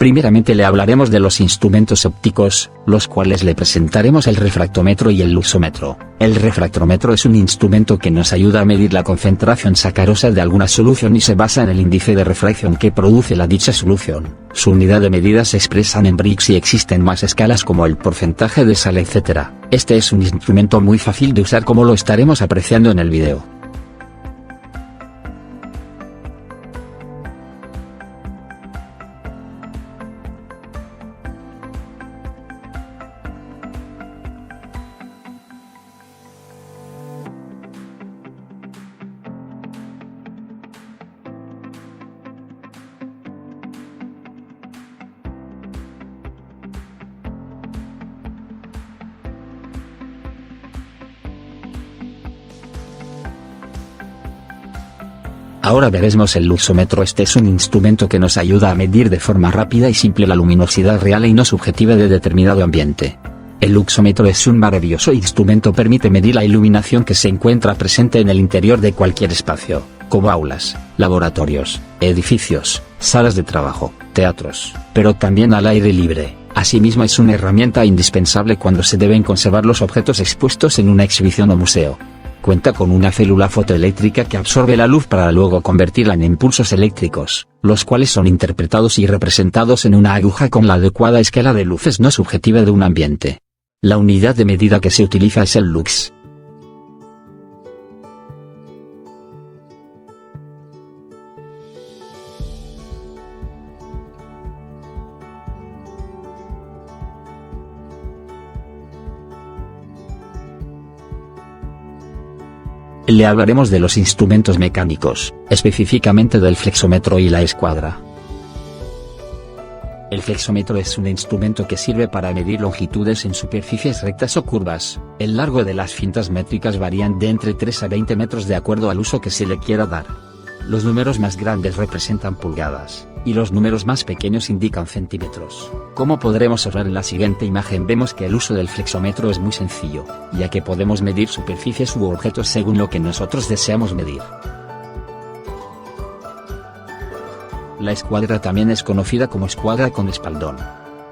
Primeramente le hablaremos de los instrumentos ópticos, los cuales le presentaremos el refractómetro y el luxómetro. El refractómetro es un instrumento que nos ayuda a medir la concentración sacarosa de alguna solución y se basa en el índice de refracción que produce la dicha solución. Su unidad de medida se expresan en Brix y existen más escalas como el porcentaje de sal, etc. Este es un instrumento muy fácil de usar, como lo estaremos apreciando en el video. Ahora veremos el luxómetro. Este es un instrumento que nos ayuda a medir de forma rápida y simple la luminosidad real y no subjetiva de determinado ambiente. El luxómetro es un maravilloso instrumento, permite medir la iluminación que se encuentra presente en el interior de cualquier espacio, como aulas, laboratorios, edificios, salas de trabajo, teatros, pero también al aire libre. Asimismo es una herramienta indispensable cuando se deben conservar los objetos expuestos en una exhibición o museo. Cuenta con una célula fotoeléctrica que absorbe la luz para luego convertirla en impulsos eléctricos, los cuales son interpretados y representados en una aguja con la adecuada escala de luces no subjetiva de un ambiente. La unidad de medida que se utiliza es el lux. Le hablaremos de los instrumentos mecánicos, específicamente del flexómetro y la escuadra. El flexómetro es un instrumento que sirve para medir longitudes en superficies rectas o curvas. El largo de las cintas métricas varían de entre 3 a 20 metros de acuerdo al uso que se le quiera dar. Los números más grandes representan pulgadas, y los números más pequeños indican centímetros. Como podremos observar en la siguiente imagen, vemos que el uso del flexómetro es muy sencillo, ya que podemos medir superficies u objetos según lo que nosotros deseamos medir. La escuadra también es conocida como escuadra con espaldón.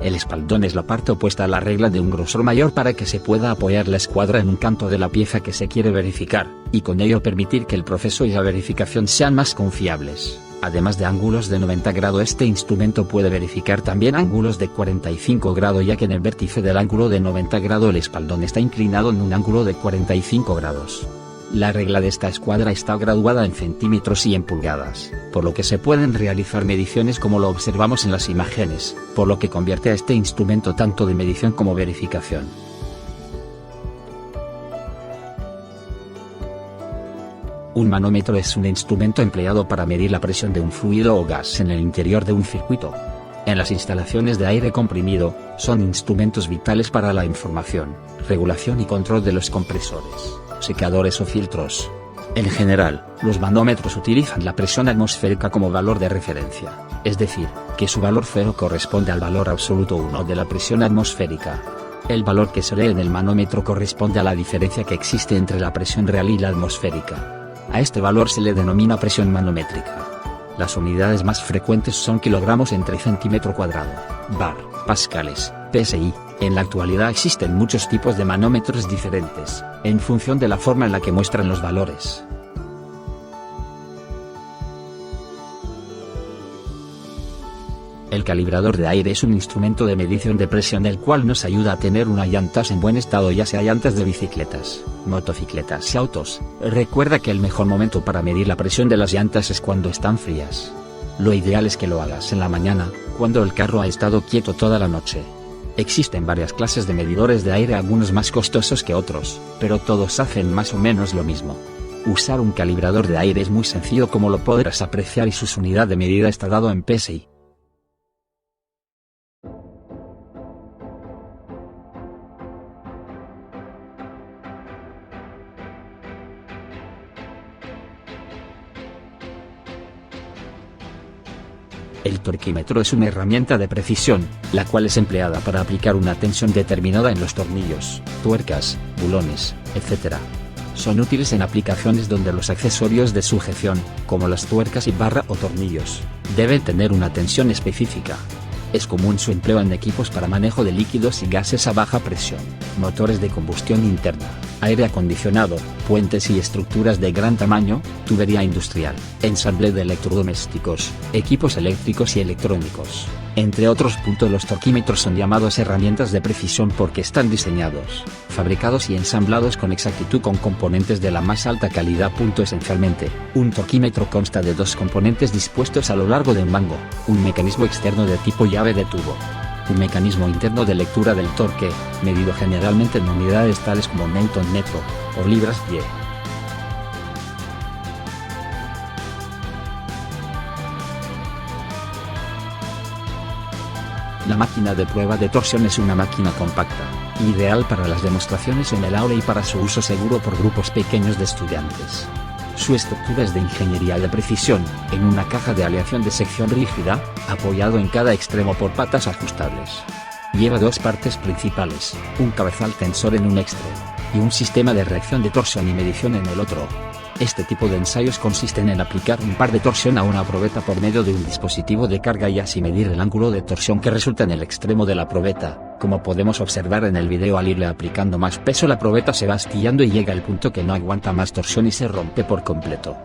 El espaldón es la parte opuesta a la regla de un grosor mayor para que se pueda apoyar la escuadra en un canto de la pieza que se quiere verificar, y con ello permitir que el proceso y la verificación sean más confiables. Además de ángulos de 90 grados, este instrumento puede verificar también ángulos de 45 grados, ya que en el vértice del ángulo de 90 grados el espaldón está inclinado en un ángulo de 45 grados. La regla de esta escuadra está graduada en centímetros y en pulgadas, por lo que se pueden realizar mediciones como lo observamos en las imágenes, por lo que convierte a este instrumento tanto de medición como verificación. Un manómetro es un instrumento empleado para medir la presión de un fluido o gas en el interior de un circuito. En las instalaciones de aire comprimido, son instrumentos vitales para la información, regulación y control de los compresores, secadores o filtros. En general, los manómetros utilizan la presión atmosférica como valor de referencia, es decir, que su valor cero corresponde al valor absoluto 1 de la presión atmosférica. El valor que se lee en el manómetro corresponde a la diferencia que existe entre la presión real y la atmosférica. A este valor se le denomina presión manométrica. Las unidades más frecuentes son kilogramos entre centímetro cuadrado, bar, pascales, psi. En la actualidad existen muchos tipos de manómetros diferentes, en función de la forma en la que muestran los valores. El calibrador de aire es un instrumento de medición de presión el cual nos ayuda a tener unas llantas en buen estado, ya sea llantas de bicicletas, motocicletas y autos. Recuerda que el mejor momento para medir la presión de las llantas es cuando están frías. Lo ideal es que lo hagas en la mañana, cuando el carro ha estado quieto toda la noche. Existen varias clases de medidores de aire, algunos más costosos que otros, pero todos hacen más o menos lo mismo. Usar un calibrador de aire es muy sencillo, como lo podrás apreciar, y su unidad de medida está dado en psi. El torquímetro es una herramienta de precisión, la cual es empleada para aplicar una tensión determinada en los tornillos, tuercas, bulones, etc. Son útiles en aplicaciones donde los accesorios de sujeción, como las tuercas y barra o tornillos, deben tener una tensión específica. Es común su empleo en equipos para manejo de líquidos y gases a baja presión, motores de combustión interna, aire acondicionado, puentes y estructuras de gran tamaño, tubería industrial, ensamble de electrodomésticos, equipos eléctricos y electrónicos. Entre otros puntos, los torquímetros son llamados herramientas de precisión porque están diseñados, fabricados y ensamblados con exactitud con componentes de la más alta calidad. Esencialmente, un torquímetro consta de dos componentes dispuestos a lo largo de un mango, un mecanismo externo de tipo llave de tubo, un mecanismo interno de lectura del torque, medido generalmente en unidades tales como newton metro, o libras-pie. La máquina de prueba de torsión es una máquina compacta, ideal para las demostraciones en el aula y para su uso seguro por grupos pequeños de estudiantes. Su estructura es de ingeniería de precisión, en una caja de aleación de sección rígida, apoyado en cada extremo por patas ajustables. Lleva dos partes principales, un cabezal tensor en un extremo, y un sistema de reacción de torsión y medición en el otro. Este tipo de ensayos consisten en aplicar un par de torsión a una probeta por medio de un dispositivo de carga y así medir el ángulo de torsión que resulta en el extremo de la probeta. Como podemos observar en el video, al irle aplicando más peso la probeta se va astillando y llega al punto que no aguanta más torsión y se rompe por completo.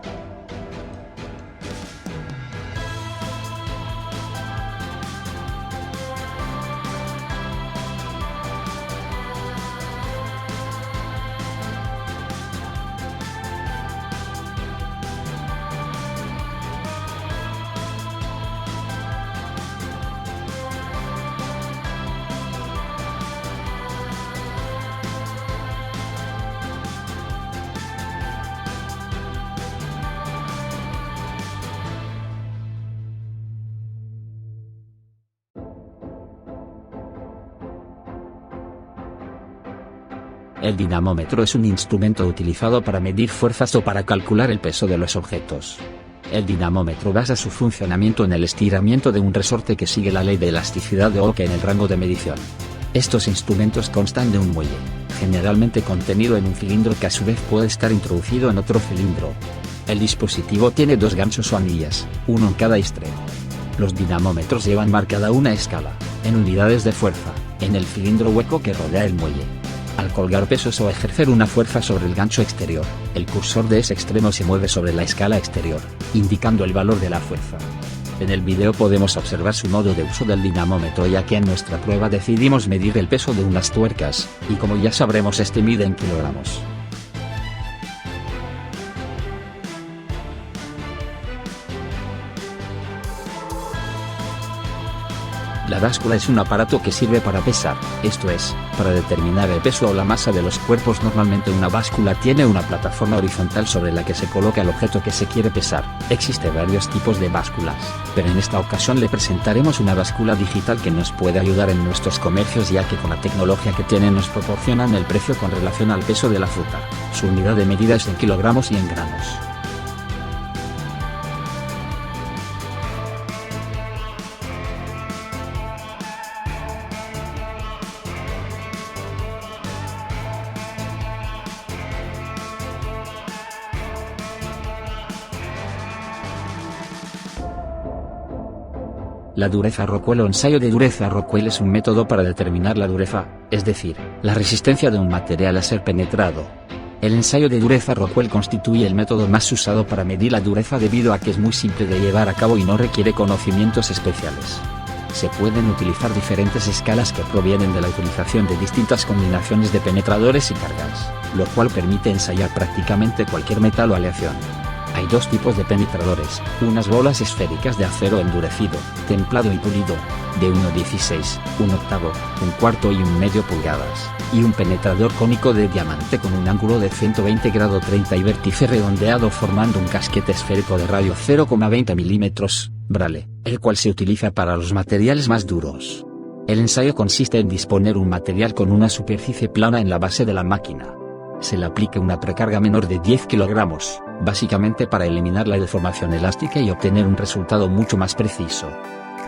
El dinamómetro es un instrumento utilizado para medir fuerzas o para calcular el peso de los objetos. El dinamómetro basa su funcionamiento en el estiramiento de un resorte que sigue la ley de elasticidad de Oke en el rango de medición. Estos instrumentos constan de un muelle, generalmente contenido en un cilindro que a su vez puede estar introducido en otro cilindro. El dispositivo tiene dos ganchos o anillas, uno en cada extremo. Los dinamómetros llevan marcada una escala, en unidades de fuerza, en el cilindro hueco que rodea el muelle. Al colgar pesos o ejercer una fuerza sobre el gancho exterior, el cursor de ese extremo se mueve sobre la escala exterior, indicando el valor de la fuerza. En el video podemos observar su modo de uso del dinamómetro, ya que en nuestra prueba decidimos medir el peso de unas tuercas, y como ya sabremos este mide en kilogramos. La báscula es un aparato que sirve para pesar, esto es, para determinar el peso o la masa de los cuerpos. Normalmente una báscula tiene una plataforma horizontal sobre la que se coloca el objeto que se quiere pesar. Existen varios tipos de básculas, pero en esta ocasión le presentaremos una báscula digital que nos puede ayudar en nuestros comercios, ya que con la tecnología que tiene nos proporcionan el precio con relación al peso de la fruta. Su unidad de medida es en kilogramos y en gramos. La dureza Rockwell o ensayo de dureza Rockwell es un método para determinar la dureza, es decir, la resistencia de un material a ser penetrado. El ensayo de dureza Rockwell constituye el método más usado para medir la dureza debido a que es muy simple de llevar a cabo y no requiere conocimientos especiales. Se pueden utilizar diferentes escalas que provienen de la utilización de distintas combinaciones de penetradores y cargas, lo cual permite ensayar prácticamente cualquier metal o aleación. Hay dos tipos de penetradores, unas bolas esféricas de acero endurecido, templado y pulido, de 1/16, 1/8, 1/4 y 1/2 pulgadas, y un penetrador cónico de diamante con un ángulo de 120 grados 30 y vértice redondeado formando un casquete esférico de radio 0,20 mm, Brale, el cual se utiliza para los materiales más duros. El ensayo consiste en disponer un material con una superficie plana en la base de la máquina. Se le aplica una precarga menor de 10 kilogramos, básicamente para eliminar la deformación elástica y obtener un resultado mucho más preciso.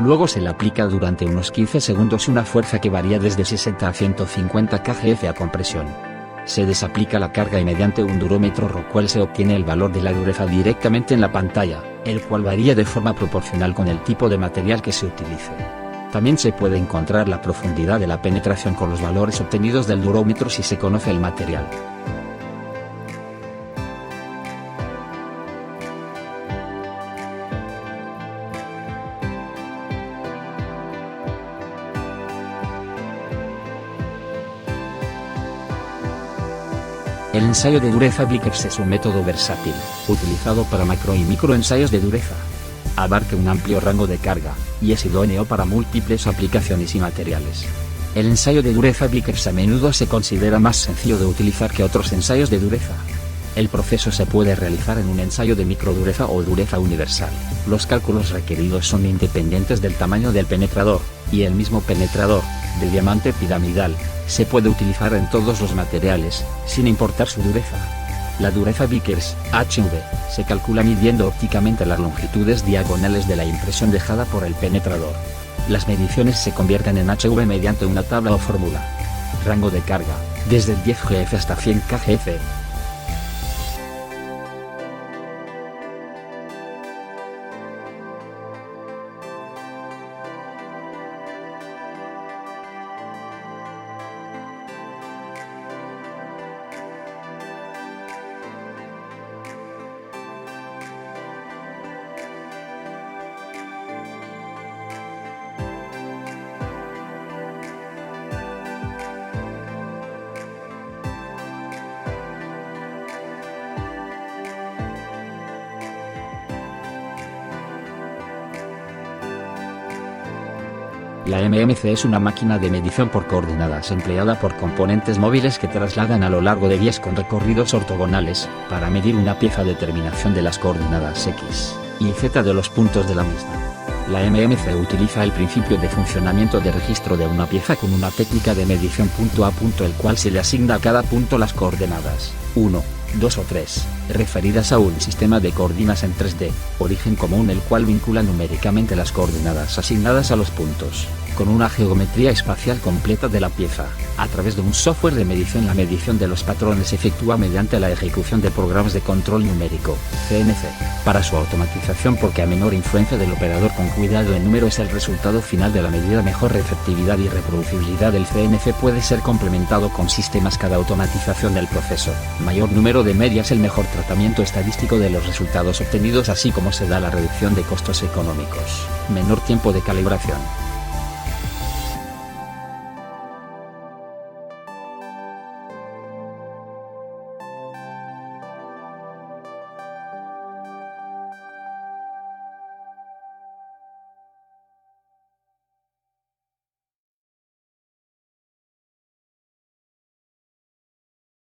Luego se le aplica durante unos 15 segundos una fuerza que varía desde 60 a 150 kgf a compresión. Se desaplica la carga y mediante un durómetro Rockwell se obtiene el valor de la dureza directamente en la pantalla, el cual varía de forma proporcional con el tipo de material que se utilice. También se puede encontrar la profundidad de la penetración con los valores obtenidos del durómetro si se conoce el material. El ensayo de dureza Vickers es un método versátil, utilizado para macro y microensayos de dureza. Abarca un amplio rango de carga, y es idóneo para múltiples aplicaciones y materiales. El ensayo de dureza Vickers a menudo se considera más sencillo de utilizar que otros ensayos de dureza. El proceso se puede realizar en un ensayo de microdureza o dureza universal. Los cálculos requeridos son independientes del tamaño del penetrador, y el mismo penetrador, de diamante piramidal, se puede utilizar en todos los materiales, sin importar su dureza. La dureza Vickers, HV, se calcula midiendo ópticamente las longitudes diagonales de la impresión dejada por el penetrador. Las mediciones se convierten en HV mediante una tabla o fórmula. Rango de carga, desde 10 GF hasta 100 kGF. La MMC es una máquina de medición por coordenadas empleada por componentes móviles que trasladan a lo largo de vías con recorridos ortogonales, para medir una pieza determinación de las coordenadas X y Z de los puntos de la misma. La MMC utiliza el principio de funcionamiento de registro de una pieza con una técnica de medición punto a punto, el cual se le asigna a cada punto las coordenadas 1, 2 o 3, referidas a un sistema de coordenadas en 3D, origen común, el cual vincula numéricamente las coordenadas asignadas a los puntos, con una geometría espacial completa de la pieza. A través de un software de medición, la medición de los patrones se efectúa mediante la ejecución de programas de control numérico, CNC, para su automatización, porque a menor influencia del operador con cuidado en número es el resultado final de la medida. Mejor efectividad y reproducibilidad del CNC puede ser complementado con sistemas cada automatización del proceso. Mayor número de medias, el mejor tratamiento estadístico de los resultados obtenidos, así como se da la reducción de costos económicos. Menor tiempo de calibración.